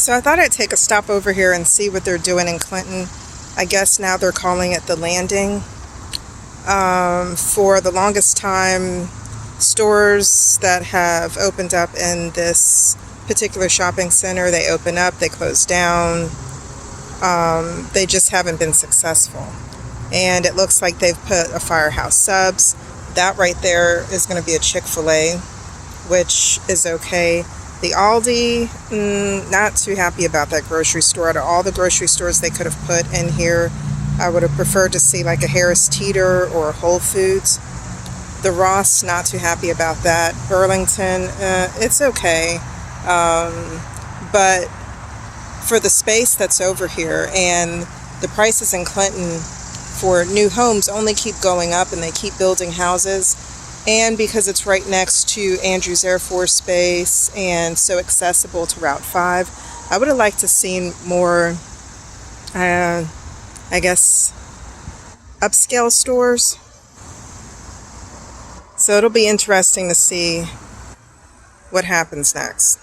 So I thought I'd take a stop over here and see what they're doing in Clinton. I guess now they're calling it the Landing. For the longest time, stores that have opened up in this particular shopping center, they open up, they close down. They just haven't been successful. And it looks like they've put a Firehouse Subs. That right there is going to be a Chick-fil-A, which is okay. The Aldi, not too happy about that grocery store. Out of all the grocery stores they could have put in here, I would have preferred to see like a Harris Teeter or a Whole Foods. The Ross, not too happy about that. Burlington, it's okay. But for the space that's over here and the prices in Clinton for new homes only keep going up, and they keep building houses. And because it's right next to Andrews Air Force Base and so accessible to Route 5, I would have liked to see more, I guess, upscale stores. So it'll be interesting to see what happens next.